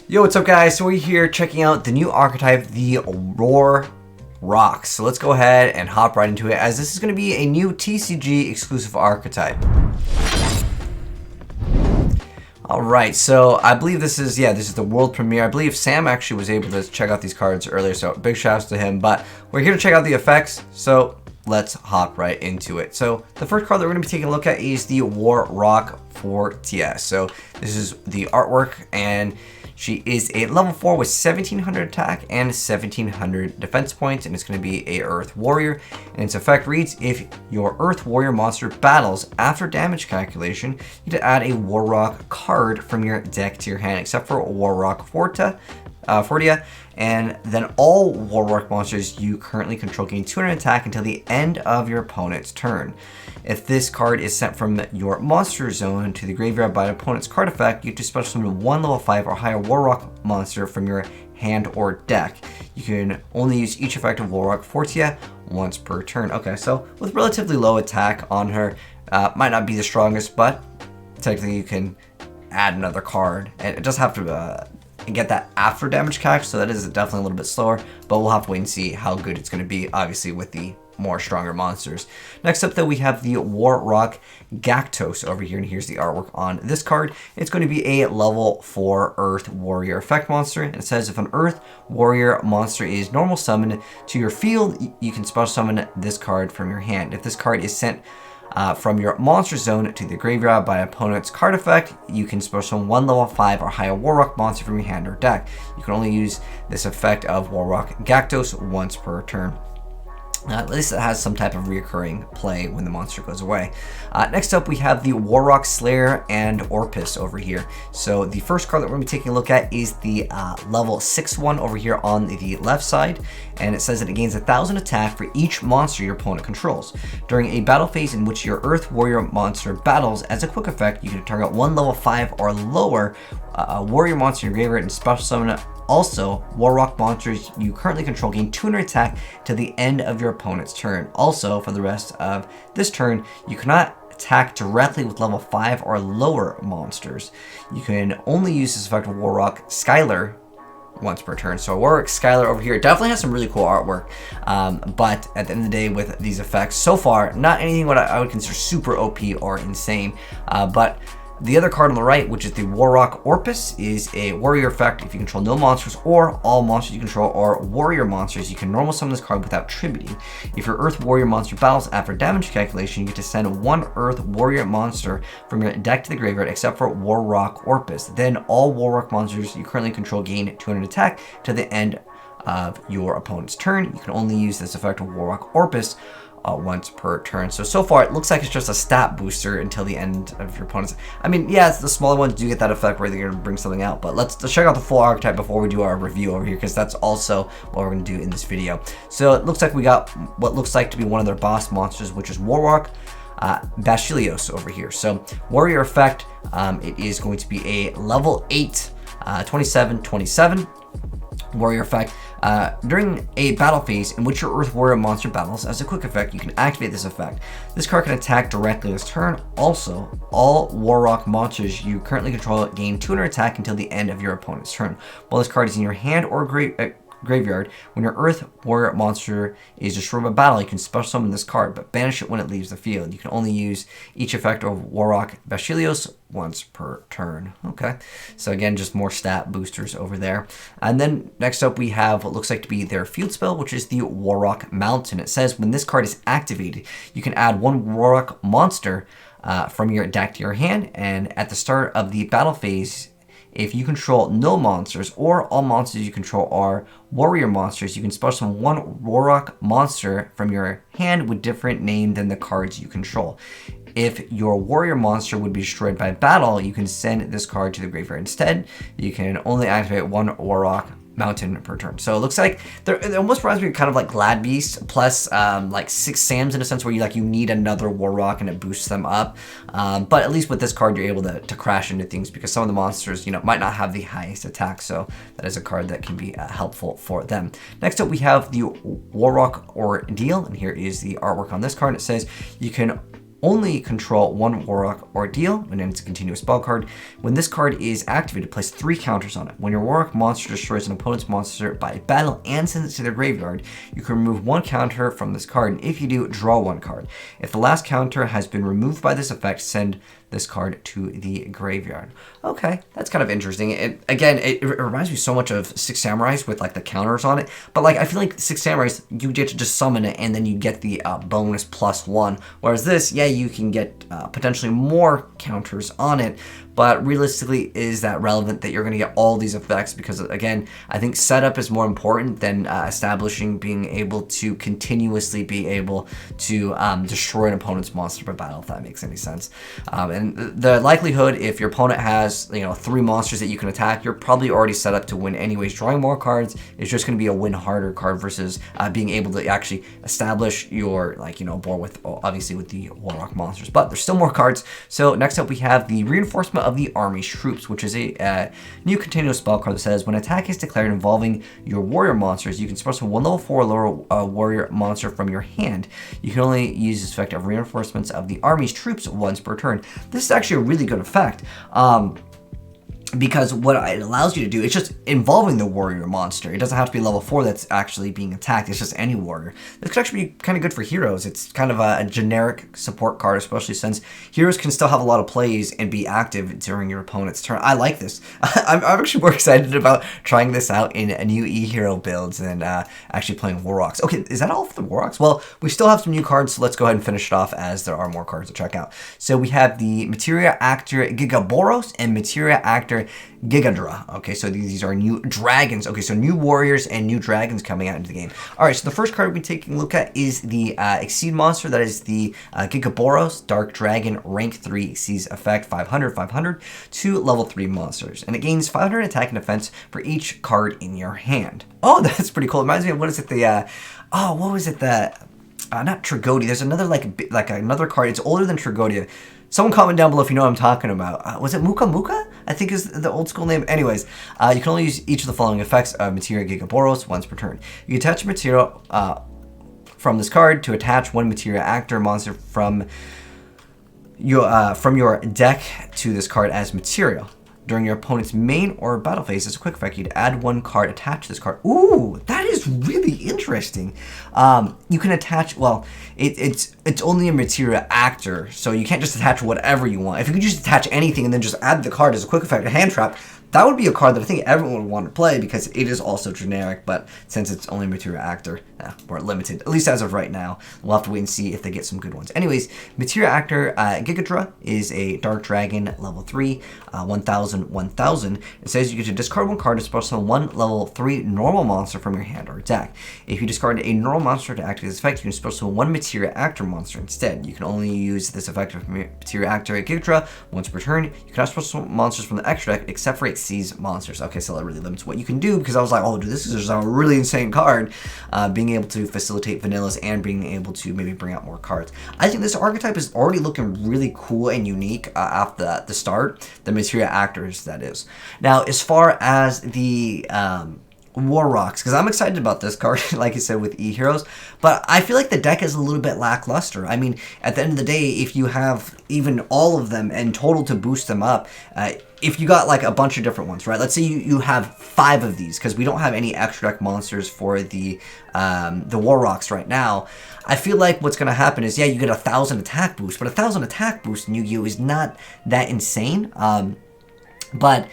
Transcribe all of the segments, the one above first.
Yo, what's up guys? So we're here checking out the new archetype, the Roar Rocks. So let's go ahead and hop right into it, as this is going to be a new TCG exclusive archetype. Alright, so I believe this is the world premiere. I believe Sam actually was able to check out these cards earlier, so big shouts to him. But we're here to check out the effects, so let's hop right into it. So the first card that we're going to be taking a look at is the War Rock for TS. So this is the artwork, and she is a level 4 with 1700 attack and 1700 defense points, and it's going to be a Earth Warrior. And its effect reads: if your Earth Warrior monster battles after damage calculation, you need to add a War Rock card from your deck to your hand, except for War Rock Fortia, and then all War Rock monsters you currently control gain 200 attack until the end of your opponent's turn. If this card is sent from your monster zone to the graveyard by an opponent's card effect, you have to special summon one level 5 or higher War Rock monster from your hand or deck. You can only use each effect of War Rock Fortia once per turn. Okay, so with relatively low attack on her, might not be the strongest, but technically you can add another card. And it does have to get that after damage calc, so that is definitely a little bit slower, but we'll have to wait and see how good it's going to be, obviously, with the more stronger monsters. Next up, though, we have the War Rock Gactos over here, and here's the artwork on this card. It's going to be a level 4 Earth Warrior effect monster, and it says if an Earth Warrior monster is normal summoned to your field, you can special summon this card from your hand. If this card is sent from your monster zone to the graveyard by an opponent's card effect, you can special summon one level 5 or higher War Rock monster from your hand or deck. You can only use this effect of War Rock Gactos once per turn. At least it has some type of reoccurring play when the monster goes away. Next up, we have the War Rock Slayer and Orpus over here. So the first card that we're going to be taking a look at is the level 6-1 over here on the left side. And it says that it gains 1000 attack for each monster your opponent controls. During a battle phase in which your Earth Warrior monster battles, as a quick effect, you can target one level 5 or lower warrior monster in your graveyard and special summon. Also, War Rock monsters you currently control gain 200 attack to the end of your opponent's turn. Also, for the rest of this turn, you cannot attack directly with level 5 or lower monsters. You can only use this effect of War Rock Skylar once per turn. So War Rock Skylar over here definitely has some really cool artwork, but at the end of the day, with these effects so far, not anything what I would consider super OP or insane, but the other card on the right, which is the War Rock Orpus, is a warrior effect. If you control no monsters or all monsters you control are warrior monsters, you can normal summon this card without tributing. If your Earth Warrior monster battles after damage calculation, you get to send one Earth Warrior monster from your deck to the graveyard except for War Rock Orpus. Then all War Rock monsters you currently control gain 200 attack to the end of your opponent's turn. You can only use this effect of War Rock Orpus once per turn. So far it looks like it's just a stat booster until the end of your opponent's. I mean, yeah, the smaller ones do get that effect where they're going to bring something out, but let's check out the full archetype before we do our review over here, because that's also what we're going to do in this video. So it looks like we got what looks like to be one of their boss monsters, which is War Rock Basileos over here. So warrior effect, it is going to be a level 8 27/27 warrior effect. During a battle phase in which your Earth Warrior monster battles, as a quick effect, you can activate this effect. This card can attack directly this turn. Also, all War Rock monsters you currently control gain 200 attack until the end of your opponent's turn. While this card is in your hand or graveyard, when your Earth Warrior monster is destroyed by battle, you can special summon this card, but banish it when it leaves the field. You can only use each effect of War Rock Basileos once per turn. Okay, so again, just more stat boosters over there. And then next up, we have what looks like to be their field spell, which is the War Rock Mountain. It says when this card is activated, you can add one War Rock monster from your deck to your hand, and at the start of the battle phase, if you control no monsters or all monsters you control are warrior monsters, you can special summon one War Rock monster from your hand with different name than the cards you control. If your warrior monster would be destroyed by battle, you can send this card to the graveyard instead. You can only activate one War Rock Mountain per turn. So it looks like it almost reminds me kind of like Glad Beast plus like 6 Sams, in a sense where you need another War Rock and it boosts them up. But at least with this card, you're able to crash into things, because some of the monsters might not have the highest attack. So that is a card that can be helpful for them. Next up, we have the War Rock Ordeal, and here is the artwork on this card. It says you can only control one Warlock or Deal, and then it's a continuous spell card. When this card is activated, place 3 counters on it. When your Warlock monster destroys an opponent's monster by battle and sends it to their graveyard, you can remove 1 counter from this card, and if you do, draw 1 card. If the last counter has been removed by this effect, send this card to the graveyard. Okay, that's kind of interesting. It reminds me so much of Six Samurais with like the counters on it, but like I feel like Six Samurais, you get to just summon it and then you get the bonus +1, whereas this, yeah, you can get potentially more counters on it, but realistically, is that relevant that you're going to get all these effects? Because again, I think setup is more important than establishing being able to continuously be able to destroy an opponent's monster by battle, if that makes any sense. And the likelihood, if your opponent has 3 monsters that you can attack, you're probably already set up to win anyways. Drawing more cards is just going to be a win harder card versus being able to actually establish your board with obviously with the Warlock monsters. But there's still more cards. So next up we have the Reinforcement of the Army's Troops, which is a new continuous spell card that says when attack is declared involving your warrior monsters, you can special 1 level 4 lower warrior monster from your hand. You can only use this effect of Reinforcements of the Army's Troops once per turn. This is actually a really good effect. Because what it allows you to do, it's just involving the warrior monster. It doesn't have to be level 4 that's actually being attacked. It's just any warrior. This could actually be kind of good for heroes. It's kind of a generic support card, especially since heroes can still have a lot of plays and be active during your opponent's turn. I like this. I'm actually more excited about trying this out in a new e-hero builds than actually playing Warlocks. Okay, is that all for the Warlocks? Well, we still have some new cards, so let's go ahead and finish it off as there are more cards to check out. So we have the Materiactor Gigaboros and Materiactor Gigadra. Okay, so these are new dragons. Okay, so new warriors and new dragons coming out into the game. All right, so the first card we're taking a look at is the Exceed monster. That is the Gigaboros Dark Dragon, rank 3, exceeds effect 500, 500 to level 3 monsters. And it gains 500 attack and defense for each card in your hand. Oh, that's pretty cool. It reminds me of, what is it, what was it, not Tragodia. There's another, like another card. It's older than Tragodia. Someone comment down below if you know what I'm talking about. Was it Muka Muka? I think is the old school name. Anyways, you can only use each of the following effects of Materia Gigaboros once per turn. You attach a material from this card to attach 1 Materiactor monster from your deck to this card as material. During your opponent's main or battle phase, as a quick effect, you'd add 1 card attached to this card. Ooh, that is really interesting. You can attach, well, it's only a Materiactor, so you can't just attach whatever you want. If you could just attach anything and then just add the card as a quick effect, a hand trap, that would be a card that I think everyone would want to play because it is also generic, but since it's only Materiactor, we're limited, at least as of right now. We'll have to wait and see if they get some good ones. Anyways, Materiactor Gigadra is a Dark Dragon, level 3, 1000, 1000. It says you get to discard 1 card to special 1 level 3 normal monster from your hand or deck. If you discard a normal monster to activate this effect, you can special 1 Materiactor monster instead. You can only use this effect of Materiactor Gigadra once per turn. You cannot special monsters from the extra deck except for Exceeds monsters. Okay, so that really limits what you can do because I was like, oh, dude, this is just a really insane card. Being able to facilitate vanillas and being able to maybe bring out more cards. I think this archetype is already looking really cool and unique after the start. The Materiactors, that is. Now, as far as the Warlocks, because I'm excited about this card, like I said, with e-heroes, but I feel like the deck is a little bit lackluster. I mean, at the end of the day, if you have even all of them and total to boost them up, if you got like a bunch of different ones, right? Let's say you have 5 of these, because we don't have any extra deck monsters for the Warlocks right now. I feel like what's going to happen is, yeah, you get 1,000 attack boost, but 1,000 attack boost in Yu-Gi-Oh! Is not that insane. But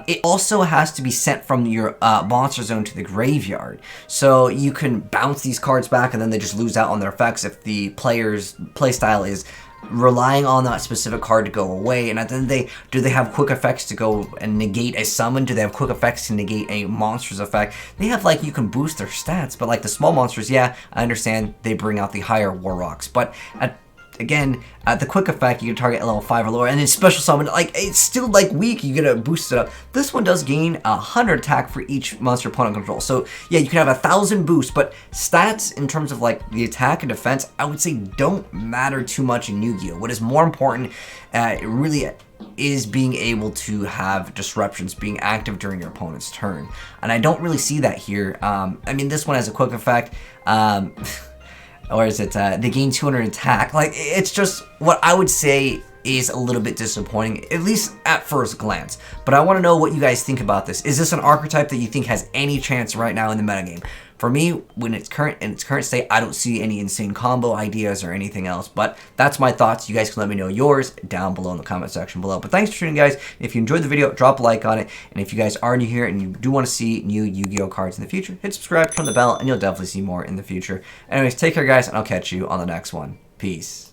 it also has to be sent from your monster zone to the graveyard. So you can bounce these cards back and then they just lose out on their effects if the player's playstyle is relying on that specific card to go away. And at the end of the day, do they have quick effects to go and negate a summon? Do they have quick effects to negate a monster's effect? They have, like, you can boost their stats, but like the small monsters, yeah, I understand they bring out the higher Warlocks. But again, the quick effect, you can target a level 5 or lower, and then special summon, like, it's still, like, weak, you gotta boost it up. This one does gain 100 attack for each monster opponent control. So, yeah, you can have 1,000 boost, but stats in terms of, like, the attack and defense, I would say don't matter too much in Yu-Gi-Oh! What is more important, really is being able to have disruptions, being active during your opponent's turn. And I don't really see that here. I mean, this one has a quick effect. or is it they gain 200 attack? Like, it's just what I would say is a little bit disappointing, at least at first glance. But I want to know what you guys think about this. Is this an archetype that you think has any chance right now in the metagame? For me, when it's in its current state, I don't see any insane combo ideas or anything else. But that's my thoughts. You guys can let me know yours down below in the comment section below. But thanks for tuning, guys. If you enjoyed the video, drop a like on it. And if you guys are new here and you do want to see new Yu-Gi-Oh cards in the future, hit subscribe, turn on the bell, and you'll definitely see more in the future. Anyways, take care, guys, and I'll catch you on the next one. Peace.